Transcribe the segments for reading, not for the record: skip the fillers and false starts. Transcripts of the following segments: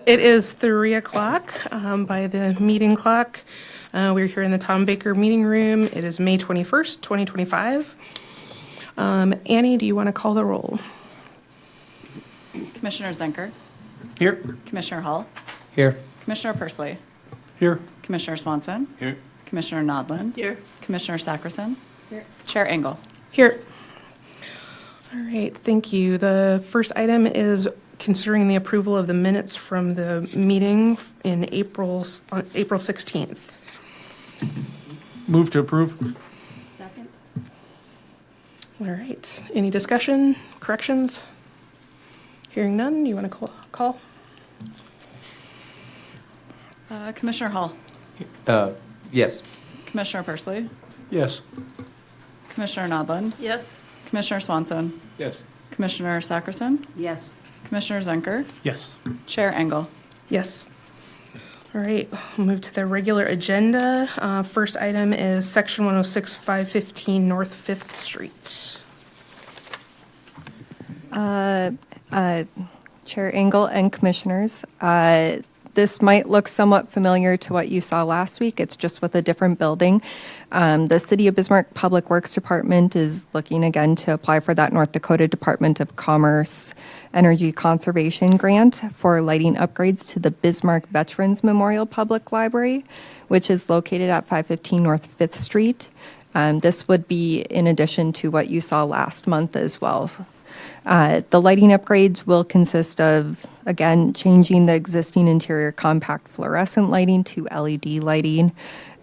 It is 3 o'clock by the meeting clock. We're here in the Tom Baker Meeting Room. It is May 21st, 2025. Annie, do you want to call the roll? Commissioner Zenker, Here. Commissioner Hall, Here. Commissioner Persley, Here. Commissioner Swanson, Here. Commissioner Nodland, Here. Commissioner Sackerson, Chair Engel. Here. All right, thank you. The first item is considering the approval of the minutes from the meeting in April 16th. Move to approve. Second. All right, any discussion, corrections? Hearing none, you want to call? Commissioner Hall, Yes. Commissioner Persley, Yes. Commissioner Nodland, Yes. Commissioner Swanson, Yes. Commissioner Sackerson, Yes. Commissioner Zenker, Yes. Chair Engel. Yes. All right, we'll move to the regular agenda. First item is Section 106, 515 North 5th Street. Chair Engel and Commissioners, this might look somewhat familiar to what you saw last week. It's just with a different building. The City of Bismarck Public Works Department is looking again to apply for that North Dakota Department of Commerce Energy Conservation Grant for lighting upgrades to the Bismarck Veterans Memorial Public Library, which is located at 515 North 5th Street. This would be in addition to what you saw last month as well. The lighting upgrades will consist of, again, changing the existing interior compact fluorescent lighting to LED lighting,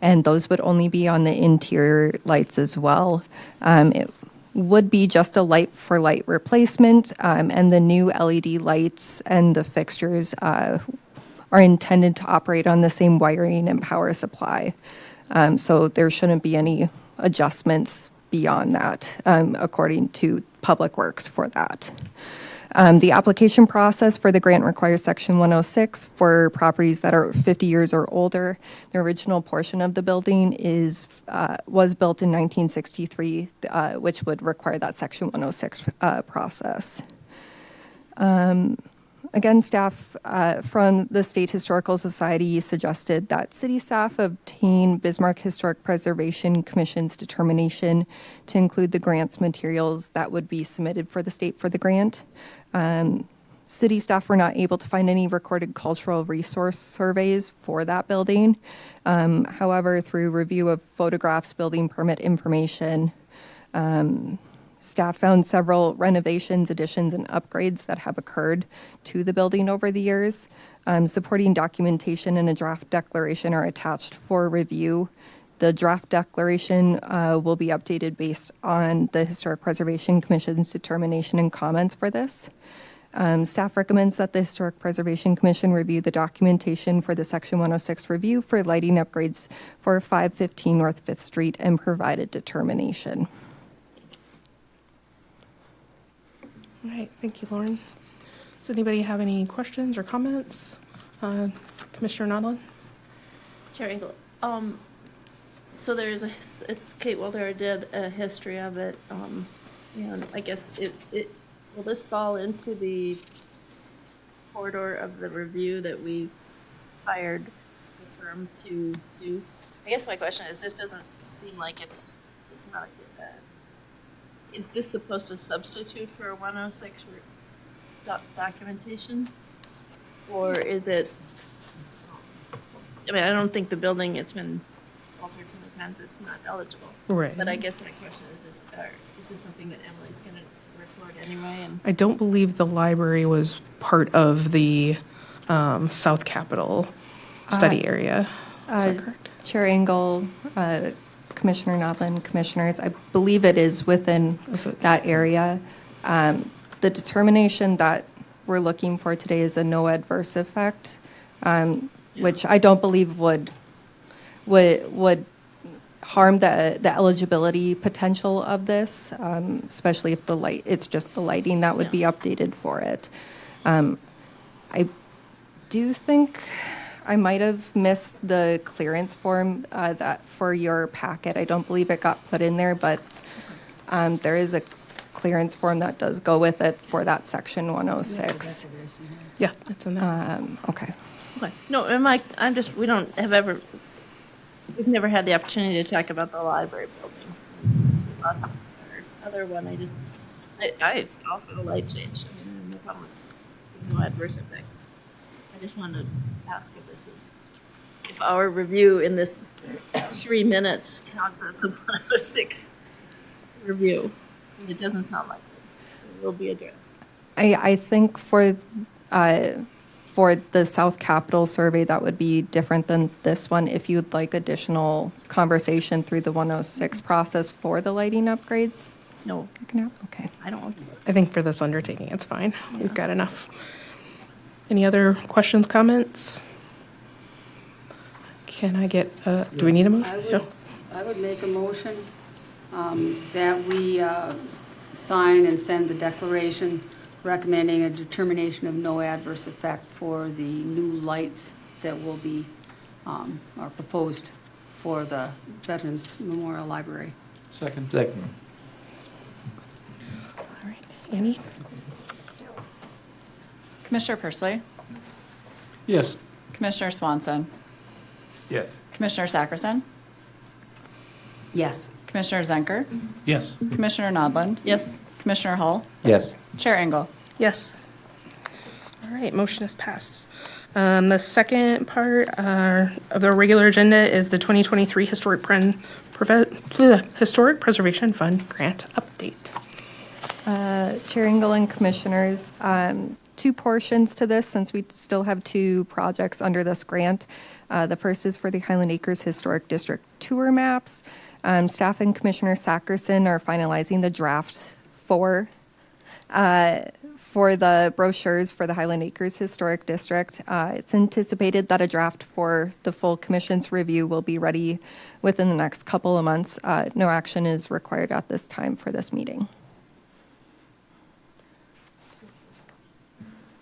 and those would only be on the interior lights as well. It would be just a light-for-light replacement, and the new LED lights and the fixtures are intended to operate on the same wiring and power supply. So there shouldn't be any adjustments beyond that, according to Public Works for that. The application process for the grant requires Section 106 for properties that are 50 years or older. The original portion of the building was built in 1963, which would require that Section 106 process. Again, staff from the State Historical Society suggested that city staff obtain Bismarck Historic Preservation Commission's determination to include the grant's materials that would be submitted for the state for the grant. City staff were not able to find any recorded cultural resource surveys for that building. However, through review of photographs, building permit information, staff found several renovations, additions, and upgrades that have occurred to the building over the years. Supporting documentation and a draft declaration are attached for review. The draft declaration will be updated based on the Historic Preservation Commission's determination and comments for this. Staff recommends that the Historic Preservation Commission review the documentation for the Section 106 review for lighting upgrades for 515 North 5th Street and provide a determination. All right, thank you, Lauren. Does anybody have any questions or comments? Commissioner Nodland? Chair Engel. So it's Kate Wilder did a history of it, and I guess will this fall into the corridor of the review that we hired the firm to do? I guess my question is, this doesn't seem like it's not. Is this supposed to substitute for a 106 documentation, or is it? I mean, I don't think the building, it's been altered so many times, it's not eligible. Right. But I guess my question is this something that Emily's going to record anyway? And I don't believe the library was part of the South Capitol study area. Is that correct? Chair Engel, Commissioner Nodland, Commissioners, I believe it is within that area. The determination that we're looking for today is a no adverse effect, which I don't believe would harm the eligibility potential of this, especially if it's just the lighting that would be updated for it. I do think I might have missed the clearance form that for your packet. I don't believe it got put in there, but there is a clearance form that does go with it for that Section 106. Yeah, it's in there. Okay. Okay. No, we've never had the opportunity to talk about the library building since we lost our other one. I offer the light change. I mean, no problem. No adverse effect. I just wanted to ask if our review in this 3 minutes counts as the 106 review. And it doesn't sound like it will be addressed. I think for the South Capitol survey, that would be different than this one. If you'd like additional conversation through the 106 process for the lighting upgrades. No, you can have- Okay. I don't want to. I think for this undertaking, it's fine. We've got enough. Any other questions, comments? Can I get, do we need a motion? No. I would make a motion that we sign and send the declaration recommending a determination of no adverse effect for the new lights that will be, are proposed for the Veterans Memorial Library. Second. Second. All right. Annie? Commissioner Persley, Yes. Commissioner Swanson, Yes. Commissioner Sackerson, Yes. Commissioner Zenker, Yes. Commissioner Nodland, Yes. Commissioner Hull, Yes. Chair Engel. Yes. All right, motion is passed. The second part of the regular agenda is the 2023 Historic Preservation Fund Grant Update. Chair Engel and Commissioners, two portions to this since we still have two projects under this grant. The first is for the Highland Acres Historic District tour maps. Staff and Commissioner Sackerson are finalizing the draft for the brochures for the Highland Acres Historic District. It's anticipated that a draft for the full commission's review will be ready within the next couple of months. No action is required at this time for this meeting.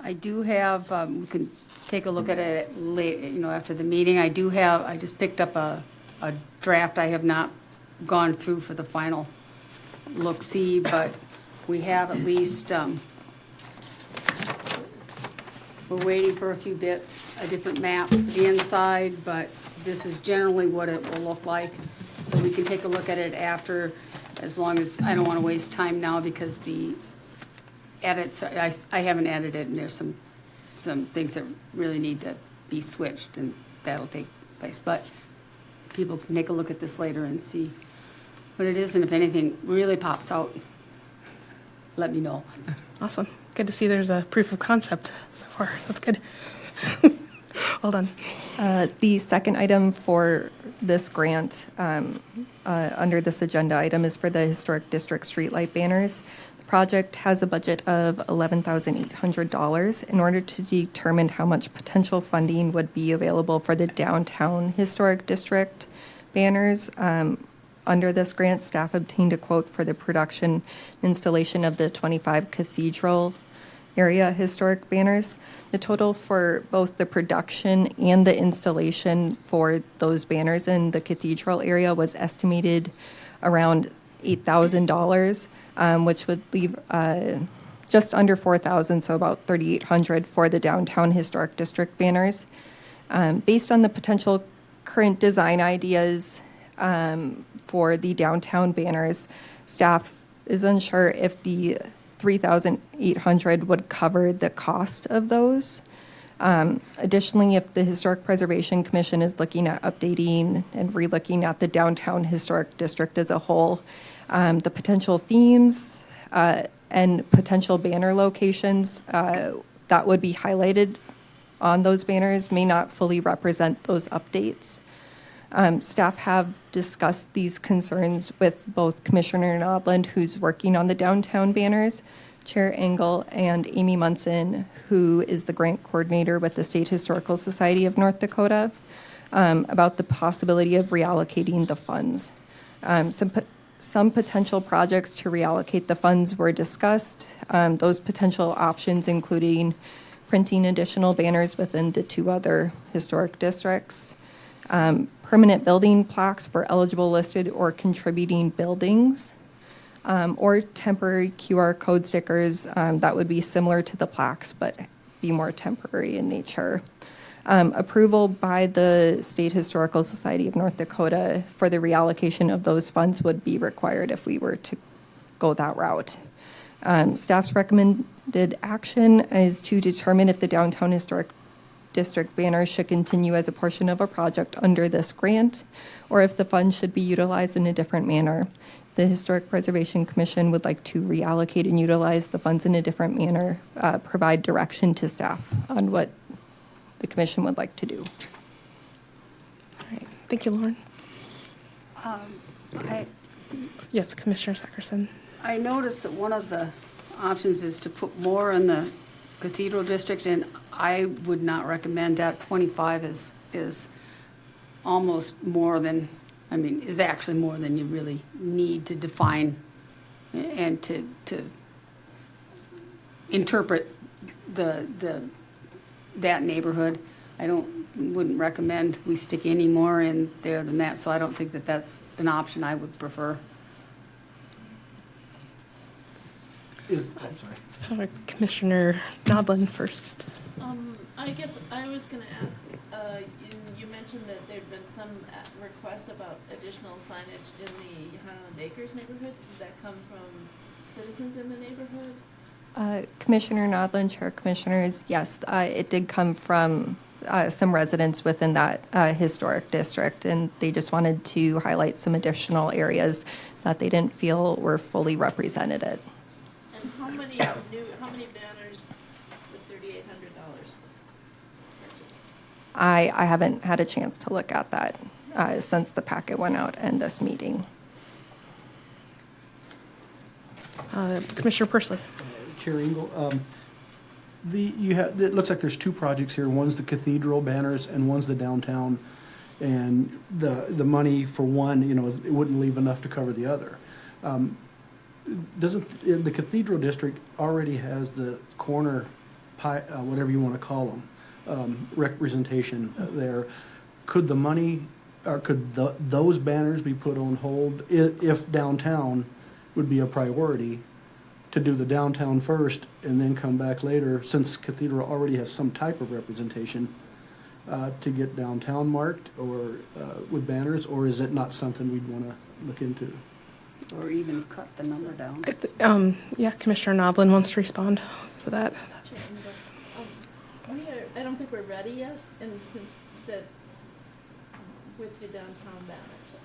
I do have, we can take a look at it late, after the meeting. I just picked up a draft. I have not gone through for the final look-see, but we have at least, we're waiting for a few bits, a different map for the inside, but this is generally what it will look like. So we can take a look at it after, as long as, I don't want to waste time now because the edits, I haven't edited, and there's some things that really need to be switched, and that'll take place. But people can take a look at this later and see what it is, and if anything really pops out, let me know. Awesome. Good to see there's a proof of concept so far. That's good. Well done. The second item for this grant under this agenda item is for the Historic District streetlight banners. The project has a budget of $11,800. In order to determine how much potential funding would be available for the downtown Historic District banners, under this grant, staff obtained a quote for the production and installation of the 25 cathedral area historic banners. The total for both the production and the installation for those banners in the cathedral area was estimated around $8,000, which would leave just under $4,000, so about $3,800 for the downtown historic district banners. Based on the potential current design ideas for the downtown banners, staff is unsure if the $3,800 would cover the cost of those. Additionally, if the Historic Preservation Commission is looking at updating and relooking at the downtown historic district as a whole, the potential themes and potential banner locations that would be highlighted on those banners may not fully represent those updates. Staff have discussed these concerns with both Commissioner Nodland, who's working on the downtown banners, Chair Engel, and Amy Munson, who is the grant coordinator with the State Historical Society of North Dakota, about the possibility of reallocating the funds. Some potential projects to reallocate the funds were discussed. Those potential options including printing additional banners within the two other historic districts, permanent building plaques for eligible listed or contributing buildings, or temporary QR code stickers that would be similar to the plaques but be more temporary in nature. Approval by the State Historical Society of North Dakota for the reallocation of those funds would be required if we were to go that route. Staff's recommended action is to determine if the Downtown Historic District banner should continue as a portion of a project under this grant, or if the funds should be utilized in a different manner. The Historic Preservation Commission would like to reallocate and utilize the funds in a different manner, provide direction to staff on what the commission would like to do. All right, thank you, Lauren. I Yes, Commissioner Sackerson. I noticed that one of the options is to put more in the Cathedral District, and I would not recommend that. 25 is almost more than, I mean, is actually more than you really need to define and to interpret that neighborhood. Wouldn't recommend we stick any more in there than that, so I don't think that that's an option I would prefer. I'm sorry. Commissioner Nodland first. I guess I was gonna ask, you mentioned that there'd been some requests about additional signage in the Highland Acres neighborhood. Did that come from citizens in the neighborhood? Commissioner Nodland, Chair Commissioners, yes, it did come from some residents within that historic district, and they just wanted to highlight some additional areas that they didn't feel were fully represented. And how many banners with $3,800 purchased? I haven't had a chance to look at that since the packet went out and this meeting. Commissioner Persley. Chair Engel, it looks like there's two projects here. One's the cathedral banners and one's the downtown. And the money for one, it wouldn't leave enough to cover the other. The cathedral district already has the corner whatever you want to call them, representation there. Could the money, or could those banners be put on hold if downtown would be a priority, to do the downtown first and then come back later, since Cathedral already has some type of representation, to get downtown marked or with banners, or is it not something we'd want to look into? Or even cut the number down. Yeah, Commissioner Nodland wants to respond to that. I don't think we're ready yet, and since that with the downtown banners,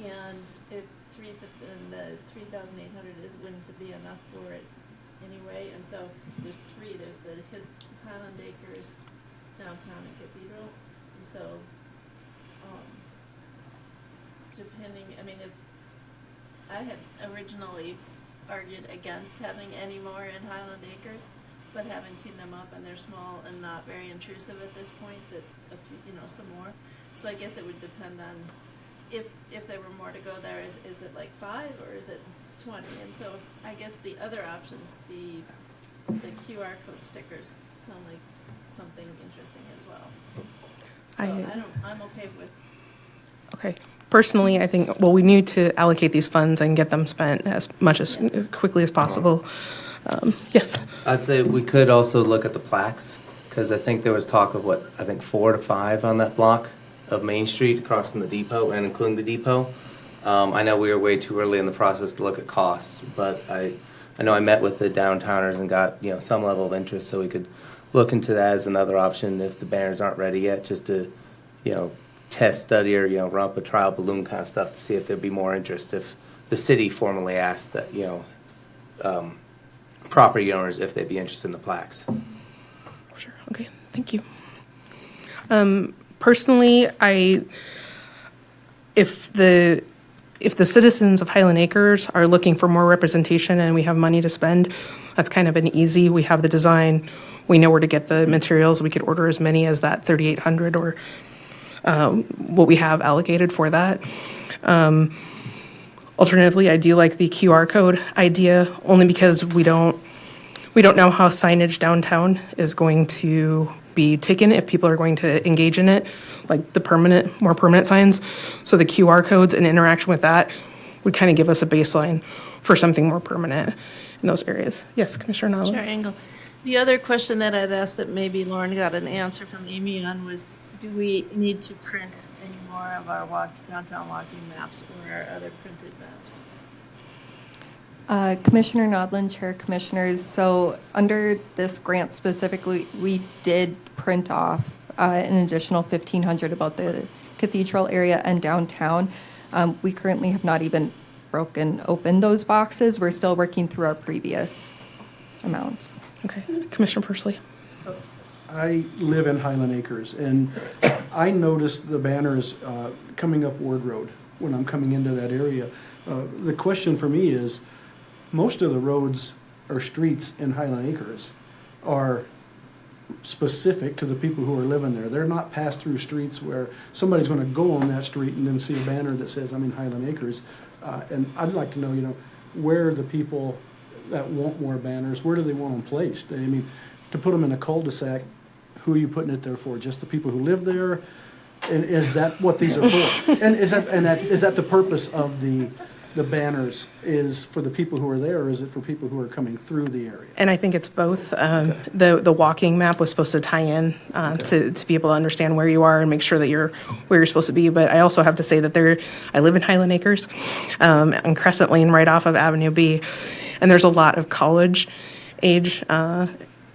and if the 3,800 is going to be enough for it anyway, and so there's three. There's his Highland Acres, downtown, and Cathedral, and so depending, I mean, if I had originally argued against having any more in Highland Acres, but having seen them up and they're small and not very intrusive at this point, that a few, some more. So I guess it would depend on if there were more to go there. Is it like 5 or is it 20? And so I guess the other options, the QR code stickers, sound like something interesting as well. So I'm okay with. Okay. Personally, I think, we need to allocate these funds and get them spent as much as quickly as possible. Yes. I'd say we could also look at the plaques, because I think there was talk of 4 to 5 on that block of Main Street across from the depot and including the depot. I know we were way too early in the process to look at costs, but I know I met with the downtowners and got some level of interest, so we could look into that as another option if the banners aren't ready yet, just to test study or run up a trial balloon kind of stuff to see if there'd be more interest if the city formally asked that property owners if they'd be interested in the plaques. Sure. Okay. Thank you. Personally, if the citizens of Highland Acres are looking for more representation and we have money to spend, that's kind of an easy. We have the design. We know where to get the materials. We could order as many as that 3,800 or what we have allocated for that. Alternatively, I do like the QR code idea only because we don't know how signage downtown is going to be taken, if people are going to engage in it, like the more permanent signs. So the QR codes and interaction with that would kind of give us a baseline for something more permanent in those areas. Yes, Commissioner Nodland. Chair Engel, The other question that I'd asked that maybe Lauren got an answer from Amy on was, do we need to print any more of our downtown walking maps or our other printed maps? Commissioner Nodland, Chair Commissioners, so under this grant specifically, we did print off an additional 1,500 about the cathedral area and downtown. We currently have not even broken open those boxes. We're still working through our previous amounts. Okay, Commissioner Persley. I live in Highland Acres, and I noticed the banners coming up Ward Road when I'm coming into that area. The question for me is, most of the roads or streets in Highland Acres are specific to the people who are living there. They're not pass-through streets where somebody's going to go on that street and then see a banner that says, I'm in Highland Acres. And I'd like to know, where are the people that want more banners, where do they want them placed? I mean, to put them in a cul-de-sac, who are you putting it there for? Just the people who live there? And is that what these are for? And is that the purpose of the banners, is for the people who are there, or is it for people who are coming through the area? And I think it's both. The walking map was supposed to tie in to be able to understand where you are and make sure that you're where you're supposed to be. But I also have to say that I live in Highland Acres, on Crescent Lane, right off of Avenue B, and there's a lot of college age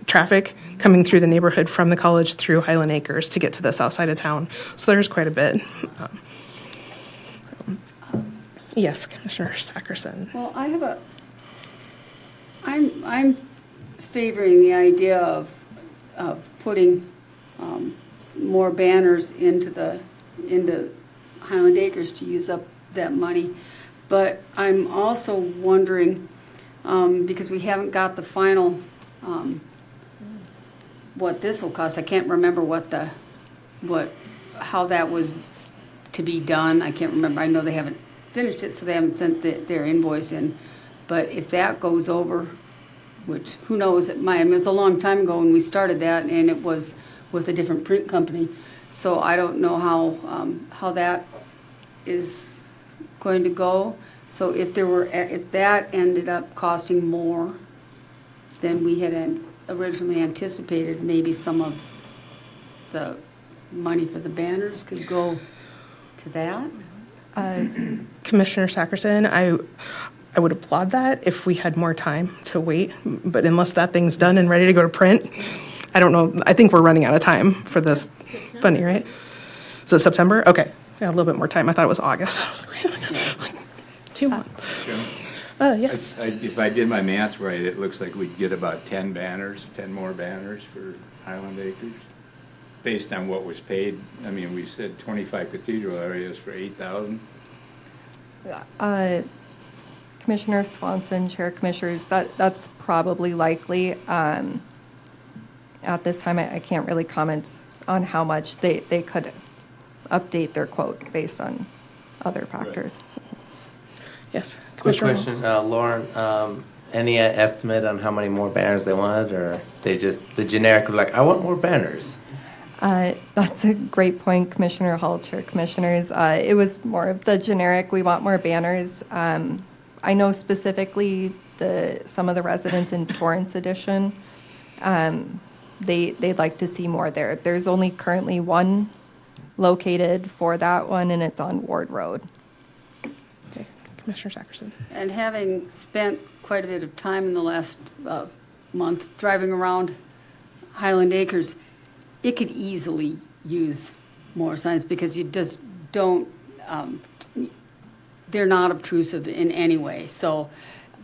traffic coming through the neighborhood from the college through Highland Acres to get to the south side of town. So there's quite a bit. Yes, Commissioner Sackerson. Well, I'm favoring the idea of putting more banners into Highland Acres to use up that money. But I'm also wondering, because we haven't got the final, what this will cost. I can't remember how that was to be done. I can't remember. I know they haven't finished it, so they haven't sent their invoice in. But if that goes over, which who knows, it was a long time ago when we started that, and it was with a different print company. So I don't know how that is going to go. So if that ended up costing more than we had originally anticipated, maybe some of the money for the banners could go to that. Commissioner Sackerson, I would applaud that if we had more time to wait, but unless that thing's done and ready to go to print, I don't know. I think we're running out of time for this funding, right? So September? Okay, yeah, a little bit more time. I thought it was August. I was like 2 months. Yes. If I did my math right, it looks like we'd get about 10 more banners for Highland Acres, based on what was paid. I mean, we said 25 cathedral areas for 8,000. Commissioner Swanson, Chair Commissioners, that's probably likely. At this time, I can't really comment on how much they could update their quote based on other factors. Yes. Quick Commissioner question, Lauren, any estimate on how many more banners they wanted, or they just, the generic, like, I want more banners? That's a great point, Commissioner Hall, Chair Commissioners. It was more of the generic, we want more banners. I know specifically some of the residents in Torrance Edition, they'd like to see more there. There's only currently one located for that one, and it's on Ward Road. Okay. Commissioner Sackerson. And having spent quite a bit of time in the last month driving around Highland Acres, it could easily use more signs because you just don't, they're not obtrusive in any way. So,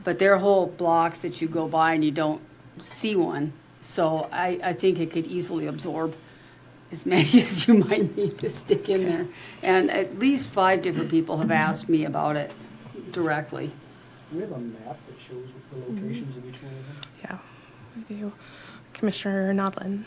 but there are whole blocks that you go by and you don't see one. So I think it could easily absorb as many as you might need to stick in there. And at least 5 different people have asked me about it directly. Do we have a map that shows the locations of each one of them? Yeah, we do. Commissioner Nodland.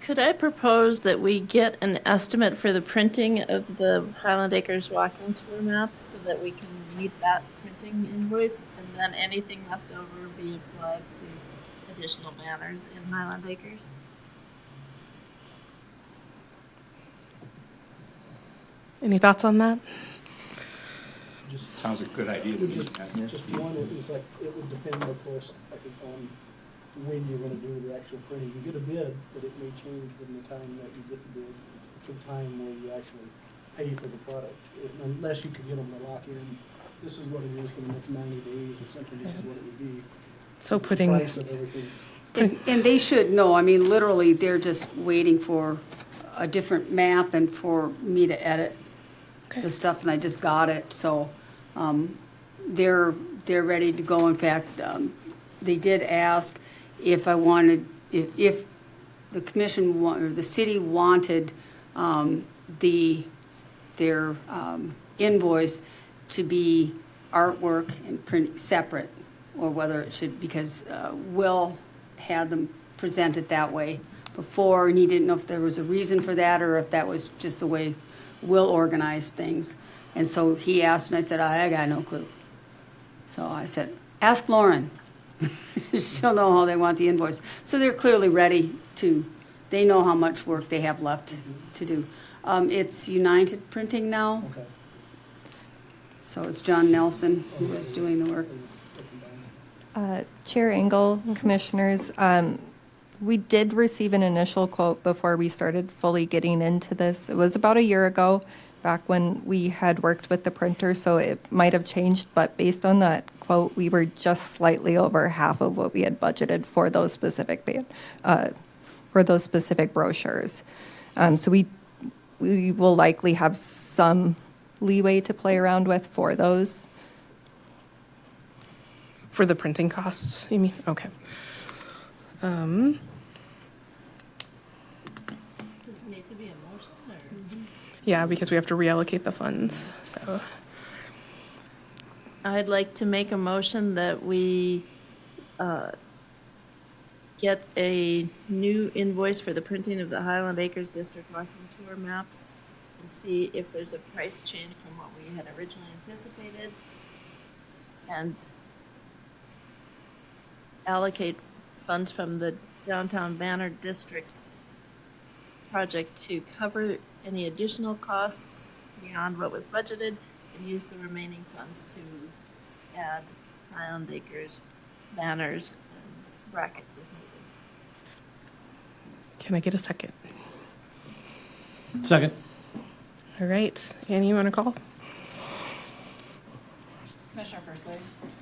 Could I propose that we get an estimate for the printing of the Highland Acres walking tour map so that we can meet that printing invoice, and then anything left over be applied to additional banners in Highland Acres? Any thoughts on that? Sounds a good idea to me. Just one, it was like, it would depend, of course, I think, on when you're gonna do the actual printing. You get a bid, but it may change from the time that you get the bid to the time where you actually pay for the product. Unless you can get them to lock in, this is what it is for the next 90 days or something, this is what it would be. So The putting, price of everything. And they should know, I mean, literally, they're just waiting for a different map and for me to edit Okay. the stuff, and I just got it, so they're ready to go. In fact, they did ask if I wanted, if the commission or the city wanted their invoice to be artwork and print separate, or whether it should, because Will had them present it that way before, and he didn't know if there was a reason for that or if that was just the way Will organize things. And so he asked, and I said, I got no clue. So I said, ask Lauren. She'll know how they want the invoice. So they're clearly ready to, they know how much work they have left to do. It's United Printing now, Okay. so it's John Nelson who is doing the work. Chair Engel, Commissioners, we did receive an initial quote before we started fully getting into this. It was about a year ago, back when we had worked with the printer, so it might have changed, but based on that quote, we were just slightly over half of what we had budgeted for those specific brochures. So we will likely have some leeway to play around with for those. for the printing costs, you mean? Okay. Does it need to be a motion or? Yeah, because we have to reallocate the funds, so. I'd like to make a motion that we get a new invoice for the printing of the Highland Acres District Walking Tour maps and see if there's a price change from what we had originally anticipated, and allocate funds from the Downtown Banner District project to cover any additional costs beyond what was budgeted, and use the remaining funds to add Highland Acres banners and brackets if needed. Can I get a second? Second. All right, Annie, you want to call? Commissioner Persley,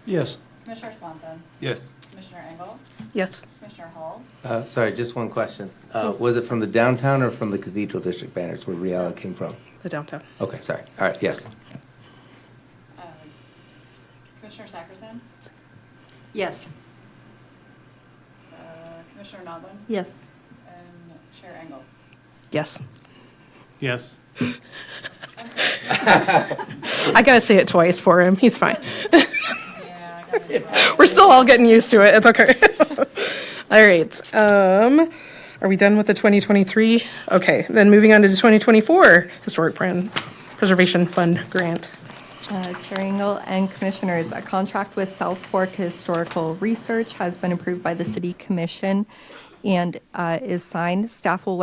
Yes. Commissioner Swanson, Yes. Commissioner Engel, Yes. Commissioner Hall, Sorry, just one question. Was it from the downtown or from the Cathedral District banners we're reallocating from? The downtown. Okay, sorry. All right, yes. Commissioner Sackerson, Yes. Commissioner Nodland, Yes. and Chair Engel. Yes. Yes. I gotta say it twice for him. He's fine. Yeah, I got it. We're still all getting used to it. It's okay. All right. Are we done with the 2023? Okay, then moving on to the 2024 Historic Plan Preservation Fund grant. Chair Engel and Commissioners, a contract with South Fork Historical Research has been approved by the City Commission and is signed. Staff will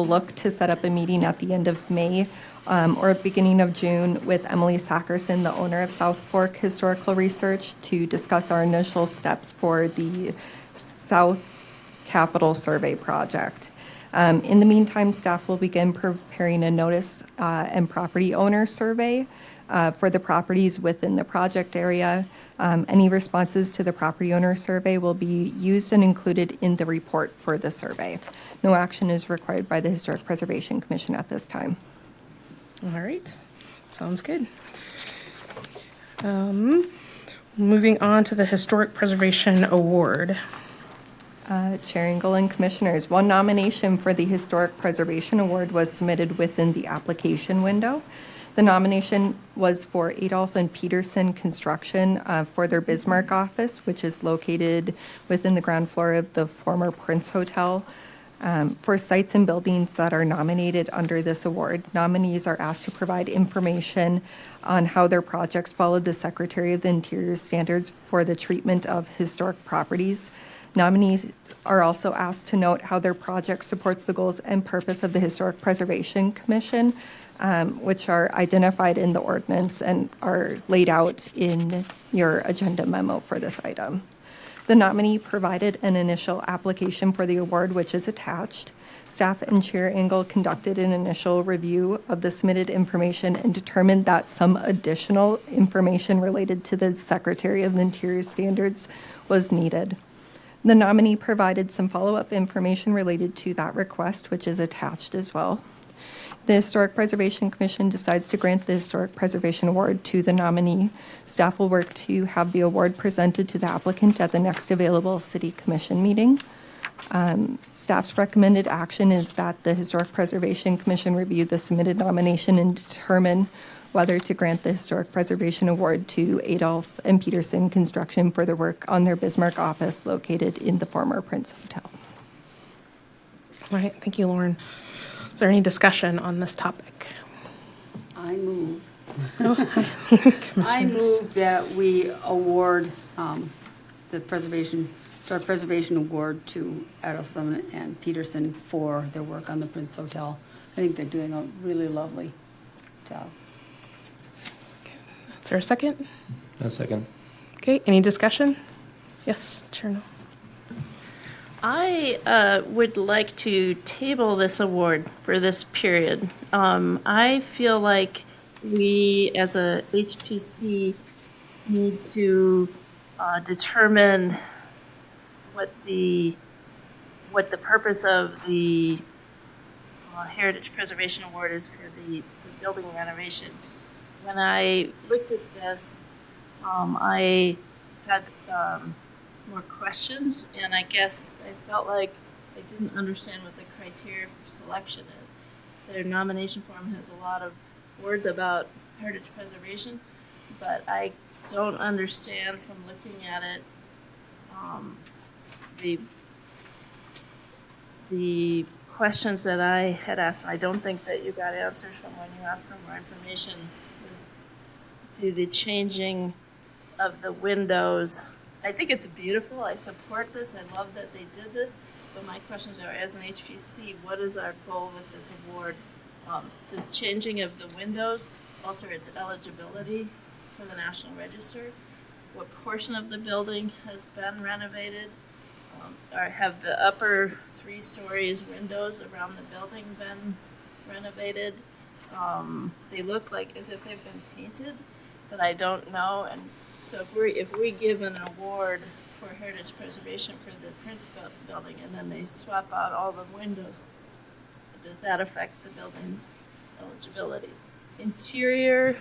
look to set up a meeting at the end of May or beginning of June with Emily Sackerson, the owner of South Fork Historical Research, to discuss our initial steps for the South Capital Survey project. In the meantime, staff will begin preparing a notice and property owner survey for the properties within the project area. Any responses to the property owner survey will be used and included in the report for the survey. No action is required by the Historic Preservation Commission at this time. All right, sounds good. Moving on to the Historic Preservation Award. Chair Engel and Commissioners, one nomination for the Historic Preservation Award was submitted within the application window. The nomination was for Adolph and Peterson Construction for their Bismarck office, which is located within the ground floor of the former Prince Hotel. For sites and buildings that are nominated under this award, nominees are asked to provide information on how their projects followed the Secretary of the Interior standards for the treatment of historic properties. Nominees are also asked to note how their project supports the goals and purpose of the Historic Preservation Commission, which are identified in the ordinance and are laid out in your agenda memo for this item. The nominee provided an initial application for the award, which is attached. Staff and Chair Engel conducted an initial review of the submitted information and determined that some additional information related to the Secretary of the Interior standards was needed. The nominee provided some follow-up information related to that request, which is attached as well. The Historic Preservation Commission decides to grant the Historic Preservation Award to the nominee. Staff will work to have the award presented to the applicant at the next available City Commission meeting. Staff's recommended action is that the Historic Preservation Commission review the submitted nomination and determine whether to grant the Historic Preservation Award to Adolph and Peterson Construction for their work on their Bismarck office located in the former Prince Hotel. All right, thank you, Lauren. Is there any discussion on this topic? I move. I move that we award the Historic Preservation Award to Adelson and Peterson for their work on the Prince Hotel. I think they're doing a really lovely job. Is there a second? A second. Okay, any discussion? Yes, Cherno. I would like to table this award for this period. I feel like we, as a HPC, need to determine what the purpose of the Heritage Preservation Award is for the building renovation. When I looked at this, I had more questions, and I guess I felt like I didn't understand what the criteria for selection is. Their nomination form has a lot of words about heritage preservation, but I don't understand from looking at it the questions that I had asked. I don't think that you got answers from when you asked for more information. Was do the changing of the windows. I think it's beautiful. I support this. I love that they did this. But my questions are, as an HPC, what is our goal with this award? Does changing of the windows alter its eligibility for the National Register? What portion of the building has been renovated? Or have the upper 3 stories windows around the building been renovated? They look like as if they've been painted, but I don't know. And so if we give an award for heritage preservation for the Prince building and then they swap out all the windows, does that affect the building's eligibility? Interior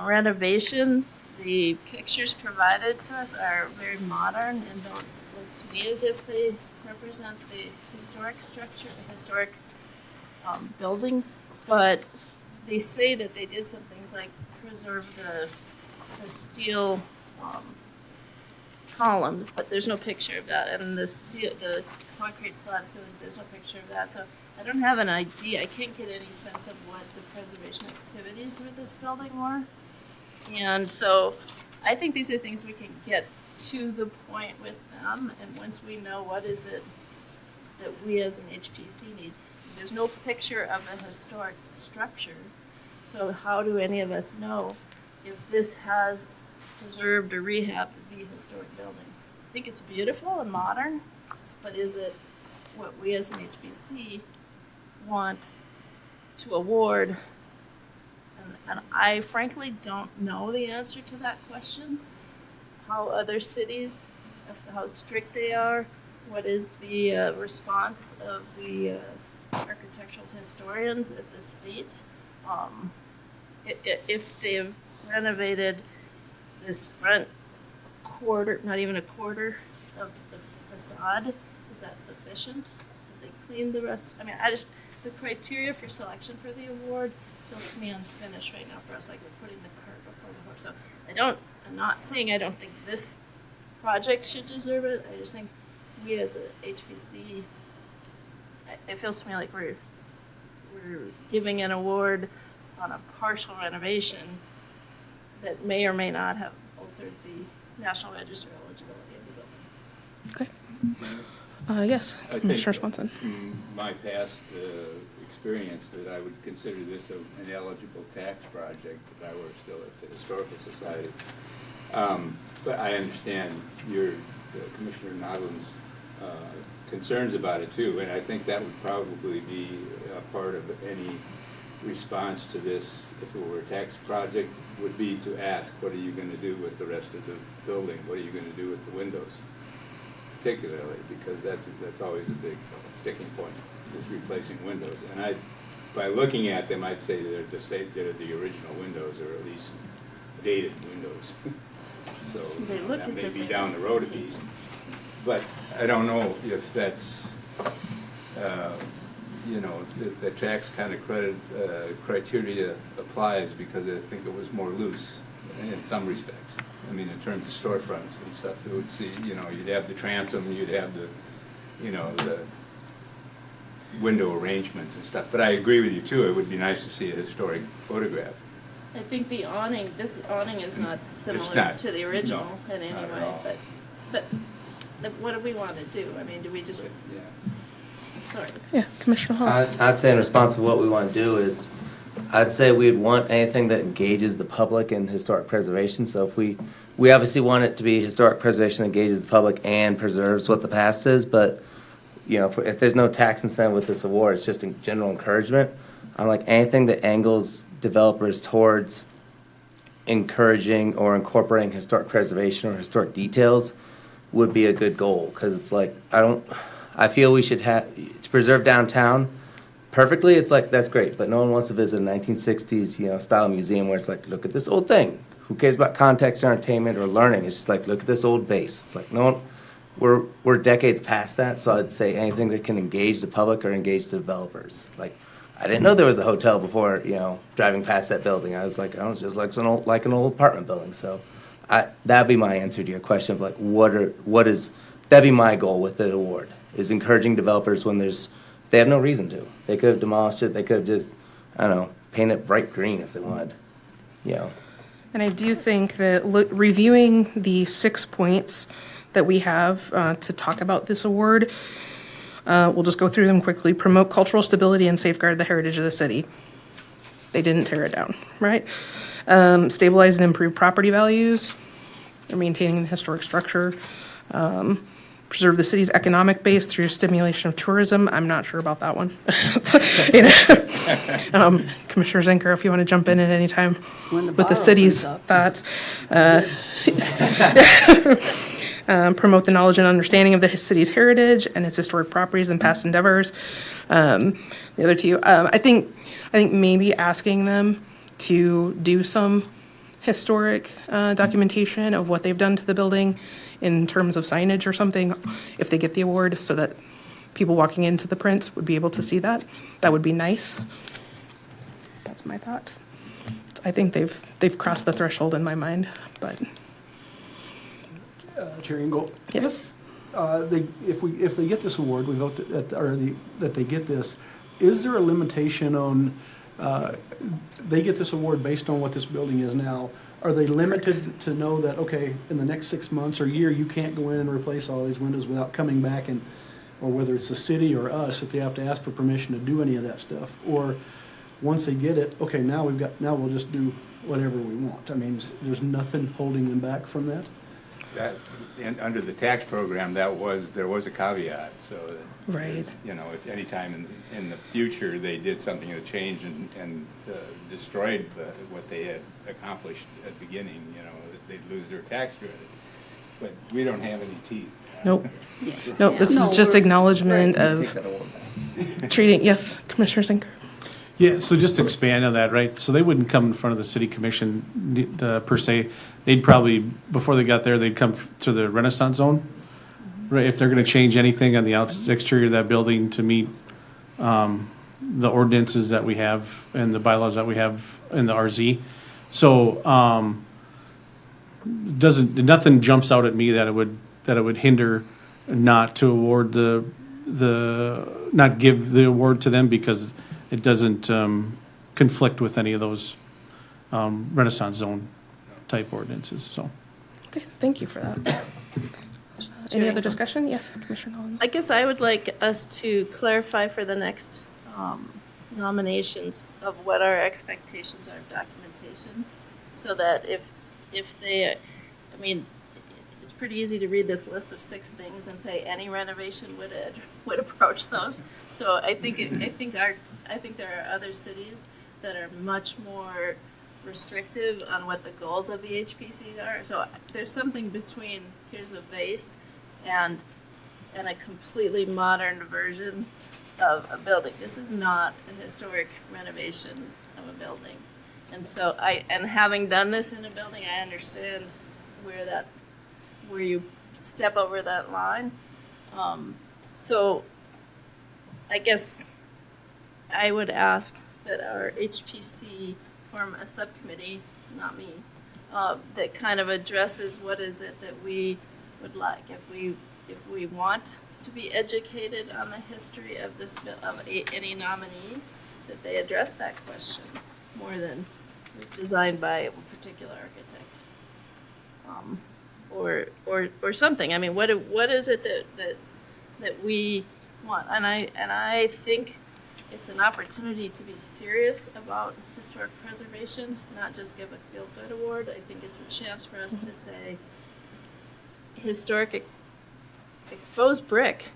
renovation, the pictures provided to us are very modern and don't look to me as if they represent the historic structure, the historic building, but they say that they did some things like preserve the steel columns, but there's no picture of that, and the concrete slab ceiling, there's no picture of that. So I don't have an idea. I can't get any sense of what the preservation activities with this building were, and so I think these are things we can get to the point with them, and once we know what is it that we as an HPC need. There's no picture of a historic structure, so how do any of us know if this has preserved or rehabbed the historic building? I think it's beautiful and modern, but is it what we as an HPC want to award? And I frankly don't know the answer to that question. How other cities, how strict they are, what is the response of the architectural historians at the state? If they've renovated this front quarter, not even a quarter of the facade, is that sufficient? Have they cleaned the rest? I mean, the criteria for selection for the award feels to me unfinished right now for us, like we're putting the cart before the horse. So I'm not saying I don't think this project should deserve it. I just think we as a HPC, it feels to me like we're giving an award on a partial renovation that may or may not have altered the National Register eligibility of the building. Okay. Yes, I think Commissioner Swanson. From my past experience, that I would consider this an eligible tax project if I were still at the Historical Society. But I understand your Commissioner Nolan's concerns about it too, and I think that would probably be a part of any response to this, if it were a tax project, would be to ask, what are you going to do with the rest of the building? What are you going to do with the windows? Particularly, because that's always a big sticking point, is replacing windows. And by looking at them, I'd say they're the original windows, or at least dated windows. So They look that as may if be they- down the road a piece. But I don't know if that's, the tax kind of criteria applies, because I think it was more loose in some respects. I mean, in terms of storefronts and stuff, it would see, you'd have the transom, you'd have the window arrangements and stuff. But I agree with you too, it would be nice to see a historic photograph. I think this awning is not similar not. to the original No, in any not at way, all. but what do we want to do? I mean, do we just, Yeah. sorry. Yeah, Commissioner Hall. I'd say in response to what we want to do is, I'd say we'd want anything that engages the public in historic preservation. So if we obviously want it to be historic preservation that engages the public and preserves what the past is, but if there's no tax incentive with this award, it's just a general encouragement. I'm like, anything that angles developers towards encouraging or incorporating historic preservation or historic details would be a good goal, because it's like, I feel we should have, to preserve downtown perfectly, it's like, that's great, but no one wants to visit a 1960s, style museum where it's like, look at this old thing. Who cares about context or entertainment or learning? It's just like, look at this old vase. It's like, no one, we're decades past that, so I'd say anything that can engage the public or engage the developers. Like, I didn't know there was a hotel before, driving past that building. I was like, oh, it's just like an old apartment building. So that'd be my answer to your question of like, that'd be my goal with the award, is encouraging developers when they have no reason to. They could have demolished it. They could have just, I don't know, paint it bright green if they wanted, And I do think that reviewing the 6 points that we have to talk about this award, we'll just go through them quickly. Promote cultural stability and safeguard the heritage of the city. They didn't tear it down, right? Stabilize and improve property values. They're maintaining the historic structure. Preserve the city's economic base through stimulation of tourism. I'm not sure about that one. Commissioner Zinker, if you want to jump in at any time When the with the bar city's opens thoughts. Promote the knowledge and understanding of the city's heritage and its historic properties and past endeavors. The other two, I think maybe asking them to do some historic documentation of what they've done to the building in terms of signage or something, if they get the award, so that people walking into the prints would be able to see that. That would be nice. That's my thought. I think they've crossed the threshold in my mind, but Chair Engel? yes. If they get this award, we vote that they get this, is there a limitation on, they get this award based on what this building is now? Are they limited to know that, okay, in the next 6 months or year, you can't go in and replace all these windows without coming back or whether it's the city or us, if they have to ask for permission to do any of that stuff? Or once they get it, okay, now we'll just do whatever we want. I mean, there's nothing holding them back from that? And under the tax program, there was a caveat, so that, Right. if any time in the future they did something to change and destroyed what they had accomplished at the beginning, they'd lose their tax credit. But we don't have any teeth. Nope. Yeah. Nope. This No, is just we're- acknowledgement Take of that award back. treating. Yes, Commissioner Zinker. Yeah, so just to expand on that, right? So they wouldn't come in front of the city commission per se. They'd probably, before they got there, they'd come to the Renaissance zone, right? If they're going to change anything on the exterior of that building to meet the ordinances that we have and the bylaws that we have in the RZ. So nothing jumps out at me that it would hinder not to award not give the award to them, because it doesn't conflict with any of those Renaissance zone type ordinances. So, Okay, thank you for that. Any other discussion? Yes, Commissioner Nolan. I guess I would like us to clarify for the next nominations of what our expectations are of documentation, so that if they, I mean, it's pretty easy to read this list of 6 things and say any renovation would approach those. So I think there are other cities that are much more restrictive on what the goals of the HPC are. So there's something between here's a base and a completely modern version of a building. This is not a historic renovation of a building. And so having done this in a building, I understand where you step over that line. So I guess I would ask that our HPC form a subcommittee, not me, that kind of addresses what is it that we would like. If we want to be educated on the history of any nominee, that they address that question more than it was designed by a particular architect, or something. I mean, what is it that we want? And I think it's an opportunity to be serious about historic preservation, not just give a feel-good award. I think it's a chance for us to say historic exposed brick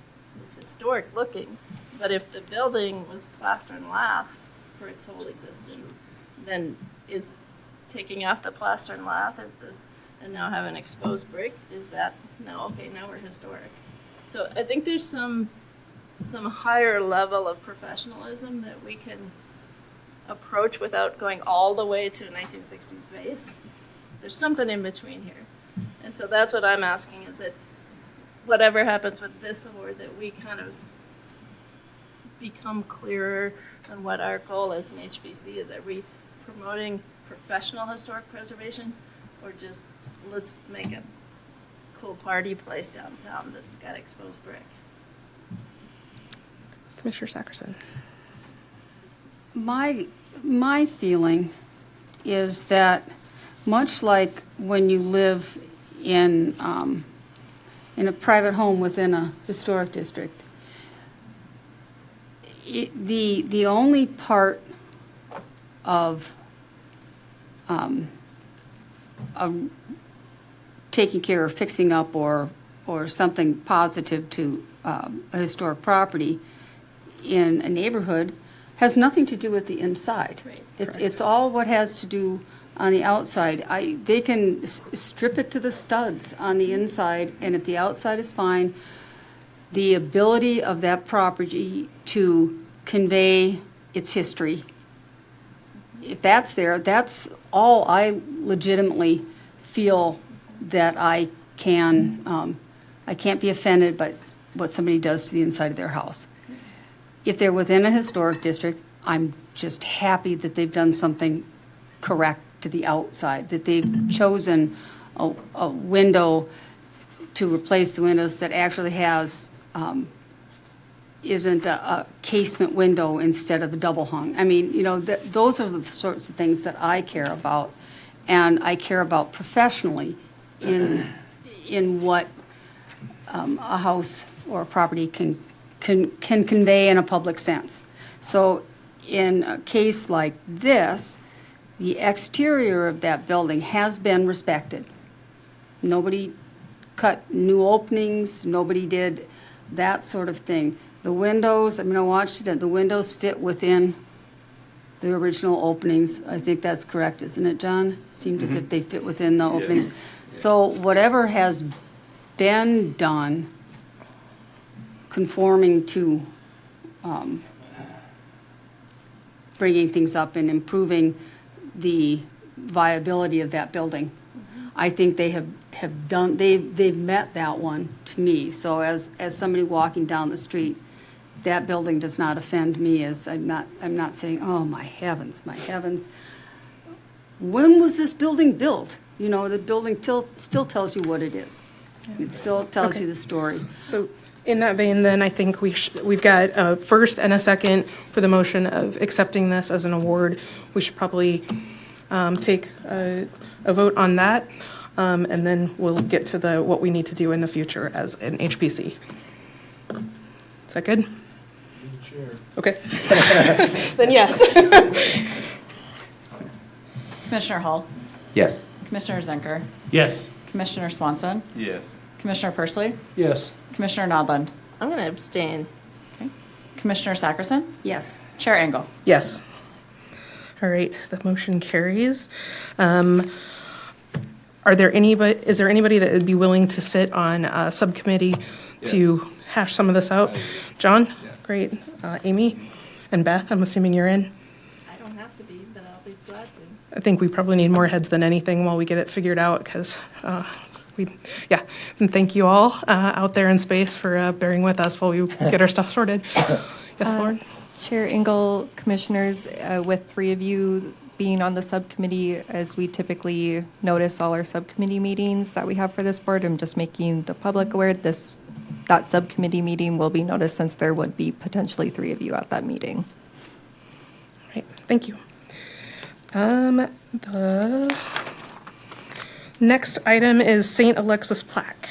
is historic looking, but if the building was plaster and lath for its whole existence, then is taking off the plaster and lath and now have an exposed brick, is that no? Okay, now we're historic. So I think there's some higher level of professionalism that we can approach without going all the way to a 1960s base. There's something in between here. And so that's what I'm asking, is that whatever happens with this award, that we kind of become clearer on what our goal as an HBC is. Are we promoting professional historic preservation, or just let's make a cool party place downtown that's got exposed brick? Commissioner Sackerson. My feeling is that much like when you live in a private home within a historic district, the only part of taking care of fixing up or something positive to a historic property in a neighborhood has nothing to do with the inside. Right. It's all what has to do on the outside. They can strip it to the studs on the inside, and if the outside is fine, the ability of that property to convey its history, if that's there, that's all I legitimately feel that I can't be offended by what somebody does to the inside of their house. If they're within a historic district, I'm just happy that they've done something correct to the outside, that they've chosen a window to replace the windows that actually has isn't a casement window instead of a double hung. I mean, those are the sorts of things that I care about, and I care about professionally in what a house or a property can convey in a public sense. So in a case like this, the exterior of that building has been respected. Nobody cut new openings, nobody did that sort of thing. The windows, I watched it, the windows fit within the original openings. I think that's correct, isn't it, John? Seems as if they fit within the openings. Yes. So whatever has been done conforming to bringing things up and improving the viability of that building, I think they have done. They've met that one to me. So as somebody walking down the street, that building does not offend me. As I'm not saying, oh my heavens. When was this building built? The building still tells you what it is. It still tells you the story. So in that vein, then, I think we've got a first and a second for the motion of accepting this as an award. We should probably take a vote on that, and then we'll get to what we need to do in the future as an HPC. Is that good? Okay. Then yes. Commissioner Hull, Yes. Commissioner Zenker, Yes. Commissioner Swanson, Yes. Commissioner Persley, Yes. Commissioner Nodland, I'm going to abstain. Commissioner Sackerson, Yes. Chair Engel. Yes. All right, the motion carries. Is there anybody that would be willing to sit on a subcommittee to hash some of this out? John? Great. Amy? And Beth, I'm assuming you're in? I don't have to be, but I'll be glad to. I think we probably need more heads than anything while we get it figured out, because and thank you all out there in space for bearing with us while we get our stuff sorted. Yes, Lauren? Chair Engel, commissioners, with three of you being on the subcommittee, as we typically notice all our subcommittee meetings that we have for this board, I'm just making the public aware that subcommittee meeting will be noticed, since there would be potentially three of you at that meeting. All right, thank you. The next item is St. Alexis plaque.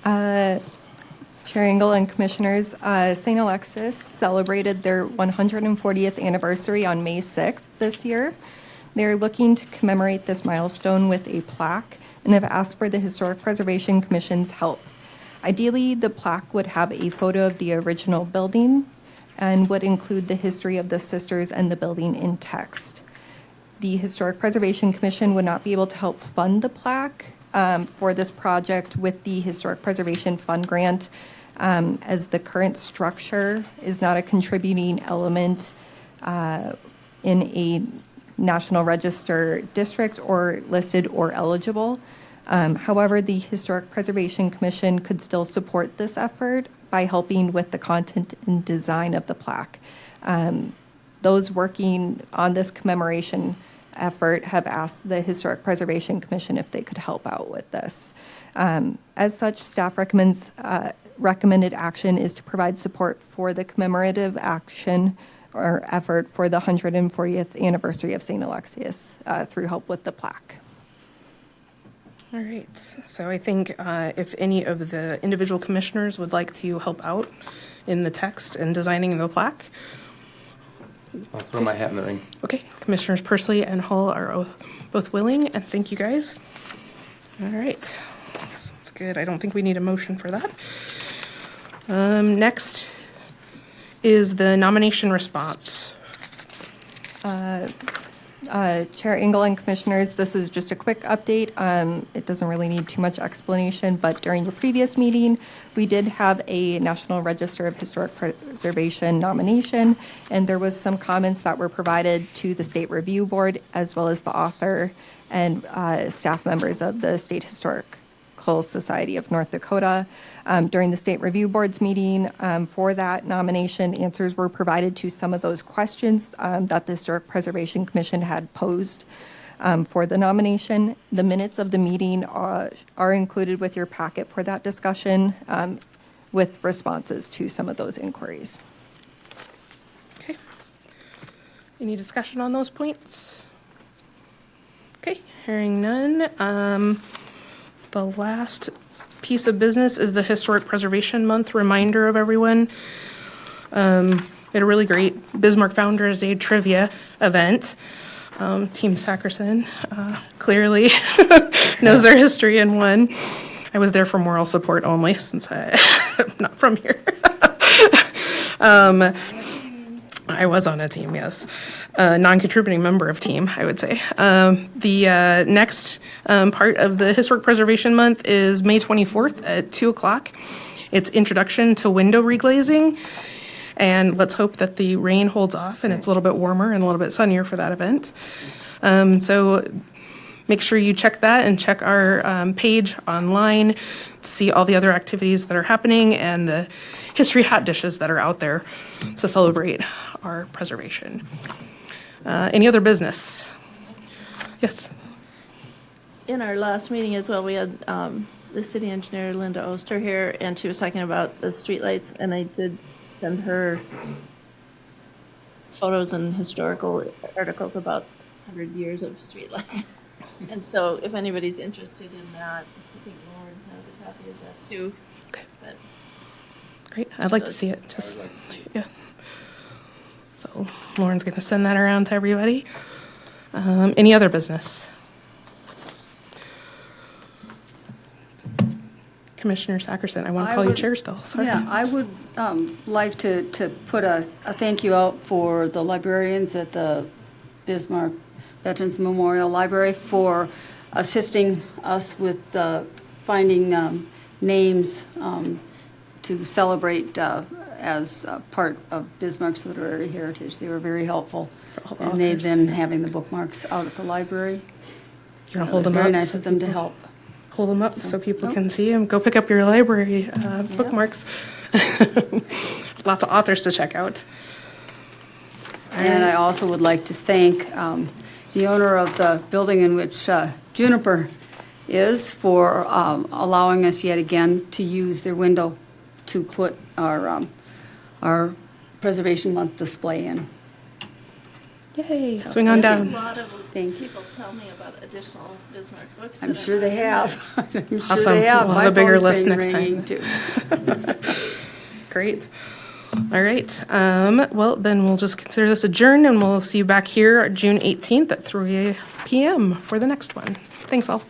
Chair Engel and commissioners, St. Alexis celebrated their 140th anniversary on May 6th this year. They're looking to commemorate this milestone with a plaque and have asked for the Historic Preservation Commission's help. Ideally, the plaque would have a photo of the original building and would include the history of the sisters and the building in text. The Historic Preservation Commission would not be able to help fund the plaque for this project with the Historic Preservation Fund grant, as the current structure is not a contributing element in a National Register district or listed or eligible. However, the Historic Preservation Commission could still support this effort by helping with the content and design of the plaque. Those working on this commemoration effort have asked the Historic Preservation Commission if they could help out with this. As such, staff recommended action is to provide support for the commemorative action or effort for the 140th anniversary of St. Alexius through help with the plaque. All right, so I think if any of the individual commissioners would like to help out in the text and designing the plaque. I'll throw my hat in the ring. Okay, Commissioners Persley and Hull are both willing, and thank you guys. All right, that's good. I don't think we need a motion for that. Next is the nomination response. Chair Engel and commissioners, this is just a quick update. It doesn't really need too much explanation, but during the previous meeting, we did have a National Register of Historic Preservation nomination, and there was some comments that were provided to the State Review Board, as well as the author and staff members of the State Historical Society of North Dakota. During the State Review Board's meeting for that nomination, answers were provided to some of those questions that the Historic Preservation Commission had posed for the nomination. The minutes of the meeting are included with your packet for that discussion with responses to some of those inquiries. Okay. Any discussion on those points? Okay, hearing none. The last piece of business is the Historic Preservation Month reminder of everyone. We had a really great Bismarck Founders Day trivia event. Team Sackerson clearly knows their history and won. I was there for moral support only, since I'm not from here. I was on a team, yes. Non-contributing member of team, I would say. The next part of the Historic Preservation Month is May 24th at 2 o'clock. It's Introduction to Window Reglazing. And let's hope that the rain holds off and it's a little bit warmer and a little bit sunnier for that event. So make sure you check that and check our page online to see all the other activities that are happening and the history hot dishes that are out there to celebrate our preservation. Any other business? Yes. In our last meeting as well, we had the city engineer, Linda Oster, here, and she was talking about the streetlights, and I did send her photos and historical articles about 100 years of streetlights. And so if anybody's interested in that, I think Lauren has a copy of that too. Okay. But Great. I'd like to see it. Just, yeah. So Lauren's going to send that around to everybody. Any other business? Commissioner Sackerson, I want to I call you would- chair still, sorry. Yeah, I would like to put a thank you out for the librarians at the Bismarck Veterans Memorial Library for assisting us with finding names to celebrate as part of Bismarck's literary heritage. They were very helpful, all the and they've authors. been having the bookmarks out at the library. You want to It hold was them very up? nice so of them to people- help. Hold them up so people Oh. can see them. Go pick up your library bookmarks. Lots of authors to check out. And I also would like to thank the owner of the building in which Juniper is for allowing us yet again to use their window to put our Preservation Month display in. Yay, swing on A down. lot of Thank you. people tell me about additional Bismarck books. I'm that sure they not- have. I'm sure Awesome. they have. We'll My have a bigger phone's list been next time. ringing, too. Great. All right. Well, then we'll just consider this adjourned and we'll see you back here June 18th at 3 p.m. for the next one. Thanks all.